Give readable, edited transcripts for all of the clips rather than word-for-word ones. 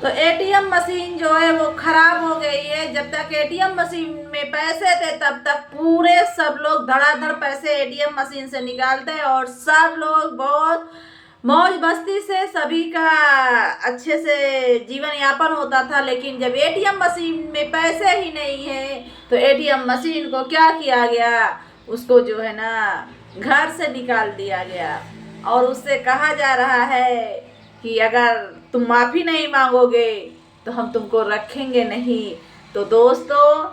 तो ATM machine जो है वो खराब हो गई है। जब तक एटीएम मशीन में पैसे थे तब तक पूरे सब लोग धड़ाधड़ पैसे एटीएम मशीन से निकालते हैं और सब लोग बहुत मौज मस्ती से सभी का अच्छे से जीवन यापन होता था। लेकिन जब एटीएम मशीन में पैसे ही नहीं है तो एटीएम मशीन को क्या किया गया, उसको जो है ना घर से निकाल दिया गया और उससे कहा जा रहा है कि अगर तुम माफ़ी नहीं मांगोगे तो हम तुमको रखेंगे नहीं। तो दोस्तों,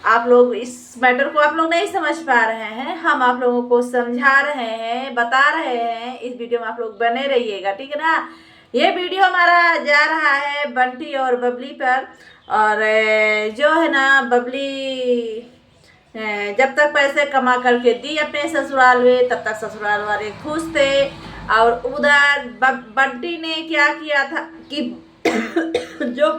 आप लोग इस मैटर को आप लोग नहीं समझ पा रहे हैं, हम आप लोगों को समझा रहे हैं, बता रहे हैं। इस वीडियो में आप लोग बने रहिएगा, ठीक है ना। ये वीडियो हमारा जा रहा है बंटी और बबली पर। और जो है ना बबली जब तक पैसे कमा करके दी अपने ससुराल में तब तक ससुराल वाले खुश थे। और उधर बंटी ने क्या किया था कि जो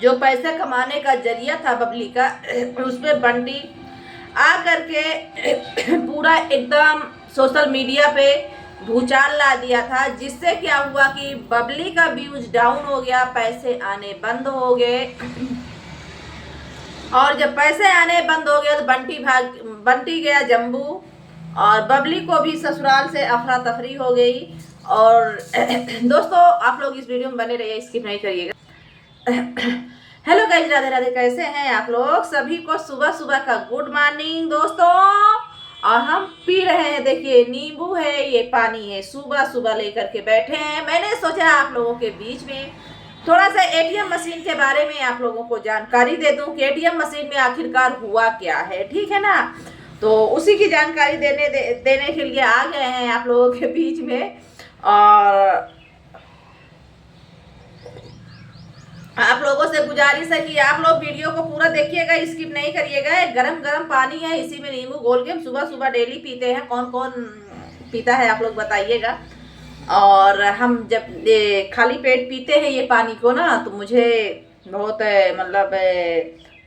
जो पैसे कमाने का जरिया था बबली का, उसमें बंटी आ करके पूरा एकदम सोशल मीडिया पे भूचाल ला दिया था। जिससे क्या हुआ कि बबली का व्यूज डाउन हो गया, पैसे आने बंद हो गए। और जब पैसे आने बंद हो गए तो बंटी गया जम्मू और बबली को भी ससुराल से अफरा तफरी हो गई। और दोस्तों, आप लोग इस वीडियो में बने रहिए, स्किप नहीं करिएगा। हेलो गाइस, राधे राधे, कैसे हैं आप लोग? सभी को सुबह सुबह का गुड मॉर्निंग दोस्तों। और हम पी रहे हैं, देखिए नींबू है, ये पानी है, सुबह सुबह लेकर के बैठे हैं। मैंने सोचा आप लोगों के बीच में थोड़ा सा एटीएम मशीन के बारे में आप लोगों को जानकारी दे दूं कि एटीएम मशीन में आखिरकार हुआ क्या है, ठीक है ना। तो उसी की जानकारी देने के लिए आ गए हैं आप लोगों के बीच में। और आप लोगों से गुजारिश है कि आप लोग वीडियो को पूरा देखिएगा, स्किप नहीं करिएगा। गरम गरम पानी है, इसी में नींबू घोल के हम सुबह सुबह डेली पीते हैं। कौन कौन पीता है आप लोग बताइएगा। और हम जब खाली पेट पीते हैं ये पानी को ना, तो मुझे बहुत मतलब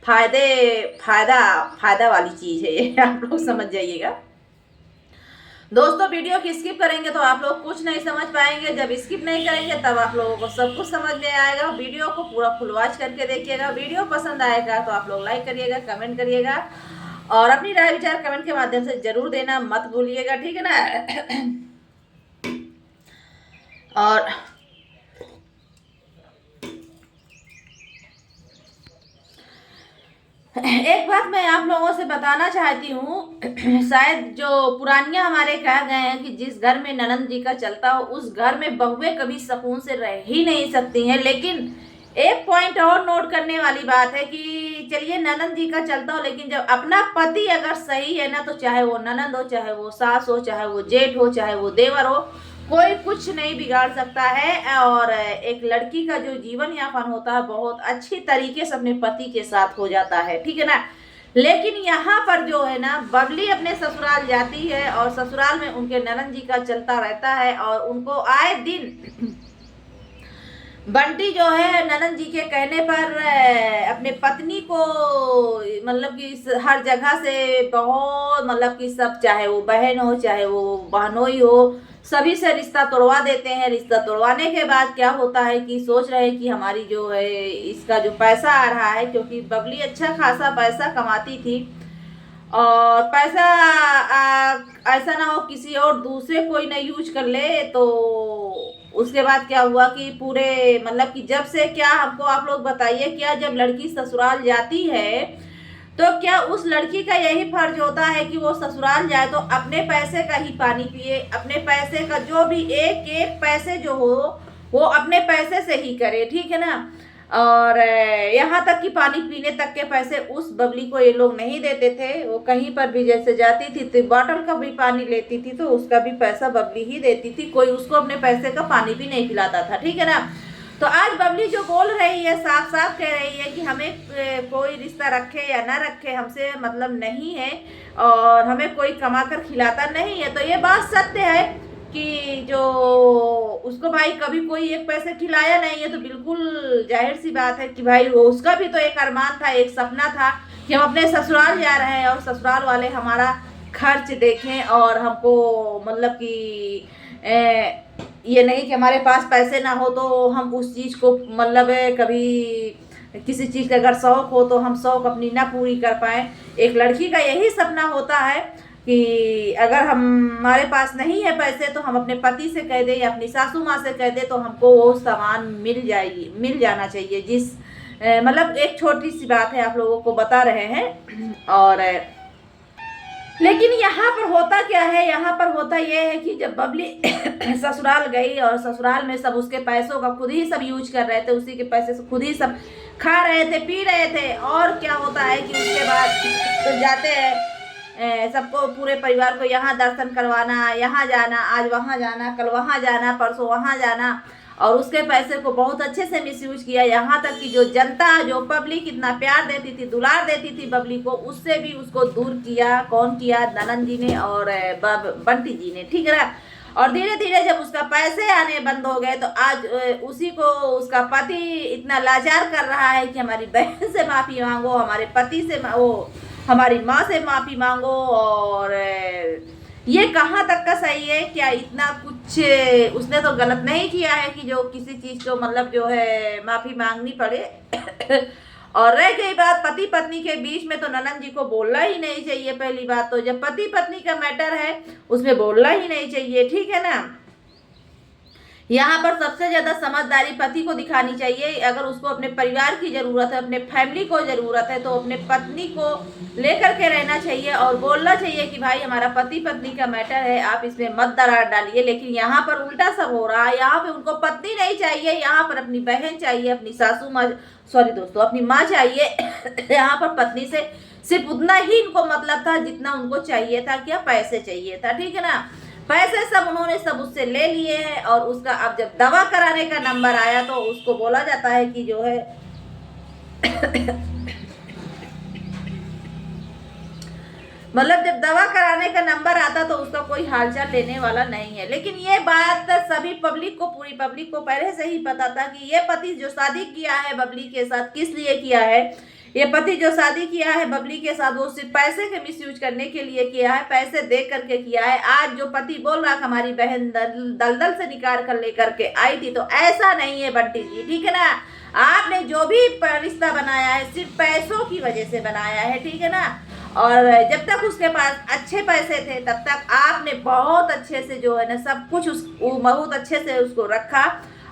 फायदा वाली चीज़ है ये। आप लोग समझ जाइएगा दोस्तों। वीडियो की स्किप करेंगे तो आप लोग कुछ नहीं समझ पाएंगे, जब स्किप नहीं करेंगे तब आप लोगों को सब कुछ समझ में आएगा। वीडियो को पूरा फुल वॉच करके देखिएगा। वीडियो पसंद आएगा तो आप लोग लाइक करिएगा, कमेंट करिएगा और अपनी राय विचार कमेंट के माध्यम से जरूर देना मत भूलिएगा, ठीक है ना। और एक बात मैं आप लोगों से बताना चाहती हूँ। शायद जो पुरानियां हमारे कह गए हैं कि जिस घर में ननंद जी का चलता हो उस घर में बहुएं कभी सुकून से रह ही नहीं सकती हैं। लेकिन एक पॉइंट और नोट करने वाली बात है कि चलिए ननंद जी का चलता हो, लेकिन जब अपना पति अगर सही है ना, तो चाहे वो ननंद हो, चाहे वो सास हो, चाहे वो जेठ हो, चाहे वो देवर हो, कोई कुछ नहीं बिगाड़ सकता है। और एक लड़की का जो जीवन यापन होता है बहुत अच्छी तरीके से अपने पति के साथ हो जाता है, ठीक है ना। लेकिन यहाँ पर जो है ना, बबली अपने ससुराल जाती है और ससुराल में उनके ननंद जी का चलता रहता है और उनको आए दिन बंटी जो है ननंद जी के कहने पर अपने पत्नी को मतलब कि हर जगह से बहुत मतलब कि सब, चाहे वो बहन हो चाहे वो बहनोई हो, सभी से रिश्ता तोड़वा देते हैं। रिश्ता तोड़वाने के बाद क्या होता है कि सोच रहे हैं कि हमारी जो है इसका जो पैसा आ रहा है, क्योंकि बबली अच्छा खासा पैसा कमाती थी और पैसा ऐसा ना हो किसी और दूसरे कोई ना यूज कर ले। तो उसके बाद क्या हुआ कि पूरे मतलब कि जब से क्या हमको आप लोग बताइए, क्या जब लड़की ससुराल जाती है तो क्या उस लड़की का यही फर्ज होता है कि वो ससुराल जाए तो अपने पैसे का ही पानी पिए, अपने पैसे का जो भी एक एक पैसे जो हो वो अपने पैसे से ही करे, ठीक है ना। और यहाँ तक कि पानी पीने तक के पैसे उस बबली को ये लोग नहीं देते थे। वो कहीं पर भी जैसे जाती थी तो बॉटल का भी पानी लेती थी तो उसका भी पैसा बबली ही देती थी, कोई उसको अपने पैसे का पानी भी नहीं पिलाता था, ठीक है ना। तो आज बबली जो बोल रही है, साफ साफ कह रही है कि हमें कोई रिश्ता रखे या ना रखे हमसे मतलब नहीं है और हमें कोई कमा कर खिलाता नहीं है। तो ये बात सत्य है कि जो उसको भाई कभी कोई एक पैसे खिलाया नहीं है, तो बिल्कुल जाहिर सी बात है कि भाई वो उसका भी तो एक अरमान था, एक सपना था कि हम अपने ससुराल जा रहे हैं और ससुराल वाले हमारा खर्च देखें और हमको मतलब कि ये नहीं कि हमारे पास पैसे ना हो तो हम उस चीज़ को मतलब कभी किसी चीज़ का अगर शौक हो तो हम शौक अपनी ना पूरी कर पाए। एक लड़की का यही सपना होता है कि अगर हमारे पास नहीं है पैसे तो हम अपने पति से कह दें या अपनी सासू माँ से कह दें तो हमको वो सामान मिल जाना चाहिए। मतलब एक छोटी सी बात है, आप लोगों को बता रहे हैं। और लेकिन यहाँ पर होता क्या है, यहाँ पर होता ये है कि जब बबली ससुराल गई और ससुराल में सब उसके पैसों का खुद ही सब यूज कर रहे थे, उसी के पैसे से खुद ही सब खा रहे थे, पी रहे थे। और क्या होता है कि उसके बाद तो जाते हैं सबको, पूरे परिवार को यहाँ दर्शन करवाना, यहाँ जाना, आज वहाँ जाना, कल वहाँ जाना, परसों वहाँ जाना, और उसके पैसे को बहुत अच्छे से मिसयूज किया। यहाँ तक कि जो जनता, जो पब्लिक इतना प्यार देती थी, दुलार देती थी बबली को, उससे भी उसको दूर किया। कौन किया? ननद जी ने और बंटी जी ने, ठीक है ना। और धीरे धीरे जब उसका पैसे आने बंद हो गए तो आज उसी को उसका पति इतना लाचार कर रहा है कि हमारी बहन से माफ़ी मांगो, हमारे पति से वो हमारी माँ से माफ़ी मांगो। और ये कहाँ तक का सही है? क्या इतना कुछ उसने तो गलत नहीं किया है कि जो किसी चीज़ को मतलब जो है माफ़ी मांगनी पड़े। और रह गई बात पति पत्नी के बीच में, तो ननद जी को बोलना ही नहीं चाहिए। पहली बात तो जब पति पत्नी का मैटर है उसमें बोलना ही नहीं चाहिए, ठीक है ना। यहाँ पर सबसे ज्यादा समझदारी पति को दिखानी चाहिए। अगर उसको अपने परिवार की जरूरत है, अपने फैमिली को जरूरत है, तो अपने पत्नी को लेकर के रहना चाहिए और बोलना चाहिए कि भाई हमारा पति पत्नी का मैटर है, आप इसमें मत दरार डालिए। लेकिन यहाँ पर उल्टा सब हो रहा है। यहाँ पे उनको पत्नी नहीं चाहिए, यहाँ पर अपनी बहन चाहिए, अपनी सासू माँ, सॉरी दोस्तों, अपनी माँ चाहिए। यहाँ पर पत्नी से सिर्फ उतना ही इनको मतलब था जितना उनको चाहिए था, क्या पैसे चाहिए था, ठीक है ना। पैसे सब उन्होंने सब उससे ले लिए हैं। और उसका अब जब दवा कराने का नंबर आया तो उसको बोला जाता है कि जो है मतलब जब दवा कराने का नंबर आता तो उसका कोई हालचाल लेने वाला नहीं है। लेकिन ये बात सभी पब्लिक को, पूरी पब्लिक को पहले से ही पता था कि ये पति जो शादी किया है बबली के साथ, किस लिए किया है। ये पति जो शादी किया है बबली के साथ वो सिर्फ पैसे के मिसयूज करने के लिए किया है, पैसे दे करके किया है। आज जो पति बोल रहा हमारी बहन दलदल से निकाल कर लेकर के आई थी, तो ऐसा नहीं है बंटी जी, ठीक है ना। आपने जो भी रिश्ता बनाया है सिर्फ पैसों की वजह से बनाया है, ठीक है ना। और जब तक उसके पास अच्छे पैसे थे तब तक आपने बहुत अच्छे से जो है ना सब कुछ बहुत अच्छे से उसको रखा।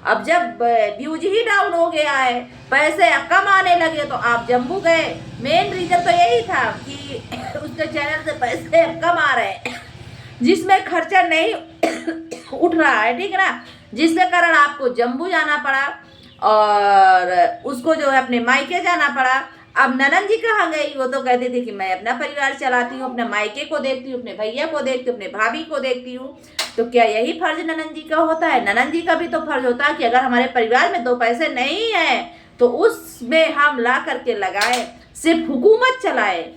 अब जब व्यूज ही डाउन हो गया है, पैसे कम आने लगे, तो आप जम्मू गए। मेन रीजन तो यही था कि उसके चैनल से पैसे कम आ रहे हैं, जिसमें खर्चा नहीं उठ रहा है, ठीक है ना, जिसके कारण आपको जम्मू जाना पड़ा और उसको जो है अपने मायके जाना पड़ा। अब ननद जी कहाँ गई? वो तो कहती थी कि मैं अपना परिवार चलाती हूँ, अपने मायके को देखती हूँ, अपने भैया को देखती हूँ, अपने भाभी को देखती हूँ। तो क्या यही फर्ज ननद जी का होता है? ननद जी का भी तो फर्ज होता है कि अगर हमारे परिवार में दो पैसे नहीं है तो उसमें हम ला करके लगाए, सिर्फ हुकूमत चलाए।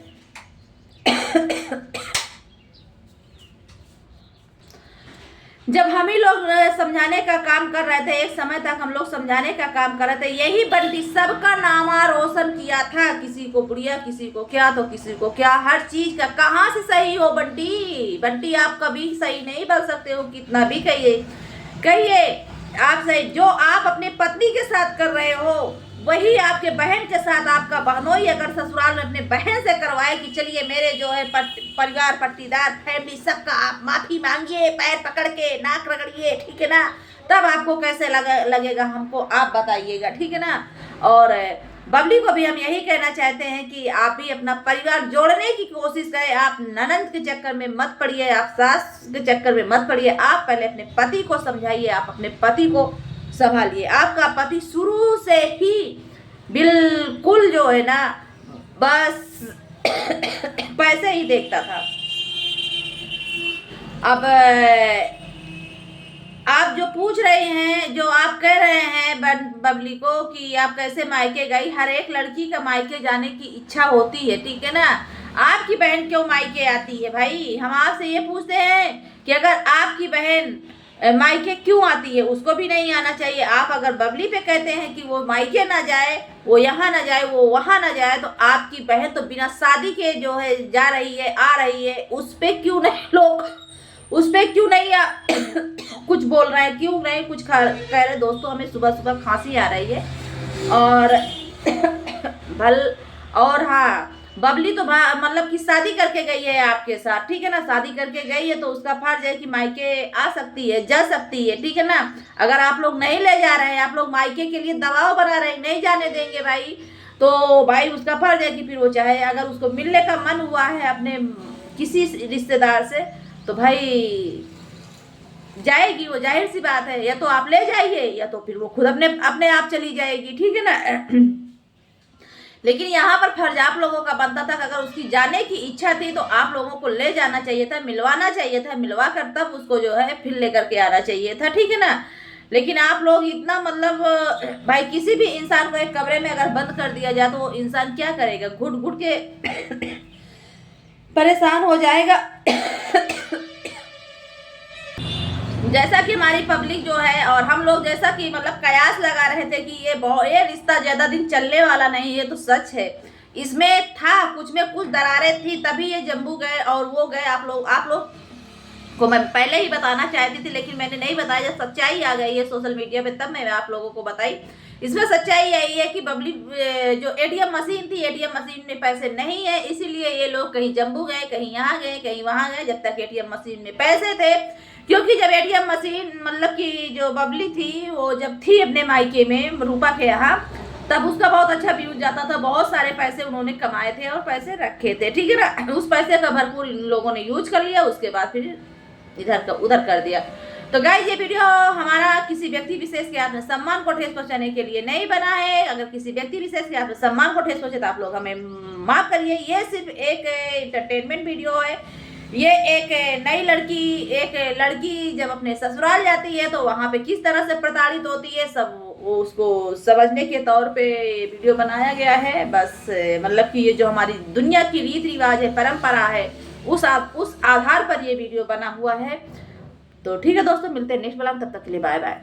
जब हम ही लोग समझाने का काम कर रहे थे, एक समय तक हम लोग समझाने का काम कर रहे थे, यही बंटी सबका नामा रोशन किया था। किसी को बुढ़िया, किसी को क्या, तो किसी को क्या, हर चीज का। कहाँ से सही हो बंटी? बंटी आप कभी सही नहीं बन सकते हो, कितना भी कहिए आप सही। जो आप अपने पत्नी के साथ कर रहे हो वही आपके बहन के साथ आपका बहनोई अगर ससुराल में अपने बहन से करवाए कि चलिए मेरे जो है परिवार, पट्टीदार, फैमिली, सबका आप माफी मांगिए, पैर पकड़ के नाक रगड़िए, ठीक है ना, तब आपको कैसे लगेगा हमको आप बताइएगा, ठीक है ना। और बबली को भी हम यही कहना चाहते हैं कि आप भी अपना परिवार जोड़ने की कोशिश करें। आप ननद के चक्कर में मत पड़िए, आप सास के चक्कर में मत पड़िए। आप पहले अपने पति को समझाइए, आप अपने पति को संभालिए। आपका पति शुरू से ही बिल्कुल जो है ना बस पैसे ही देखता था। अब आप जो पूछ रहे हैं, जो आप कह रहे हैं बबली को कि आप कैसे मायके गई, हर एक लड़की का मायके जाने की इच्छा होती है, ठीक है ना। आपकी बहन क्यों मायके आती है भाई? हम आपसे ये पूछते हैं कि अगर आपकी बहन मायके क्यों आती है, उसको भी नहीं आना चाहिए। आप अगर बबली पे कहते हैं कि वो मायके ना जाए, वो यहाँ ना जाए, वो वहाँ ना जाए, तो आपकी बहन तो बिना शादी के जो है जा रही है, आ रही है, उस पे क्यों नहीं लोग उस पे क्यों नहीं कुछ बोल रहे हैं, क्यों नहीं कुछ कह रहे। दोस्तों हमें सुबह सुबह खांसी आ रही है और भल और हाँ, बबली तो मतलब कि शादी करके गई है आपके साथ, ठीक है ना, शादी करके गई है तो उसका फर्ज है कि मायके आ सकती है, जा सकती है, ठीक है ना। अगर आप लोग नहीं ले जा रहे हैं, आप लोग मायके के लिए दबाव बना रहे हैं, नहीं जाने देंगे भाई, तो भाई उसका फर्ज है कि फिर वो चाहे, अगर उसको मिलने का मन हुआ है अपने किसी रिश्तेदार से तो भाई जाएगी वो, जाहिर सी बात है। या तो आप ले जाइए या तो फिर वो खुद अपने अपने आप चली जाएगी, ठीक है ना। लेकिन यहाँ पर फर्ज आप लोगों का बनता था कि अगर उसकी जाने की इच्छा थी तो आप लोगों को ले जाना चाहिए था, मिलवाना चाहिए था, मिलवा कर तब उसको जो है फिर लेकर के आना चाहिए था, ठीक है ना। लेकिन आप लोग इतना मतलब भाई किसी भी इंसान को एक कमरे में अगर बंद कर दिया जाए तो वो इंसान क्या करेगा, घुट घुट के परेशान हो जाएगा। जैसा कि हमारी पब्लिक जो है और हम लोग जैसा कि मतलब कयास लगा रहे थे कि ये रिश्ता ज्यादा दिन चलने वाला नहीं, ये तो सच है, इसमें था कुछ में कुछ दरारें थी तभी ये जम्मू गए और वो गए। आप लोग को मैं पहले ही बताना चाहती थी लेकिन मैंने नहीं बताया, जब सच्चाई आ गई है सोशल मीडिया पे तब मैं आप लोगों को बताई। इसमें सच्चाई यही है कि बबली जो एटीएम मशीन थी, एटीएम मशीन में पैसे नहीं है, इसीलिए ये लोग कहीं जम्मू गए, कहीं यहाँ गए, कहीं वहां गए, जब तक एटीएम मशीन में पैसे थे। क्योंकि जब एटीएम मशीन मतलब कि जो बबली थी वो जब थी अपने मायके में रूपा के यहाँ, तब उसका बहुत अच्छा व्यूज जाता था, बहुत सारे पैसे उन्होंने कमाए थे और पैसे रखे थे, ठीक है ना। उस पैसे का भरपूर इन लोगों ने यूज कर लिया, उसके बाद फिर इधर का उधर कर दिया। तो गाइस ये वीडियो हमारा किसी व्यक्ति विशेष के आपने सम्मान को ठेस पहुंचाने के लिए नहीं बना है। अगर किसी व्यक्ति विशेष के आपने सम्मान को ठेस पहुंचे तो आप लोग हमें माफ करिए। ये सिर्फ एक एंटरटेनमेंट वीडियो है। ये एक लड़की जब अपने ससुराल जाती है तो वहां पे किस तरह से प्रताड़ित होती है सब उसको समझने के तौर पे वीडियो बनाया गया है। बस मतलब कि ये जो हमारी दुनिया की रीत रिवाज है, परंपरा है, उस आधार पर ये वीडियो बना हुआ है। तो ठीक है दोस्तों, मिलते हैं नेक्स्ट वाला, तब तक के लिए बाय बाय।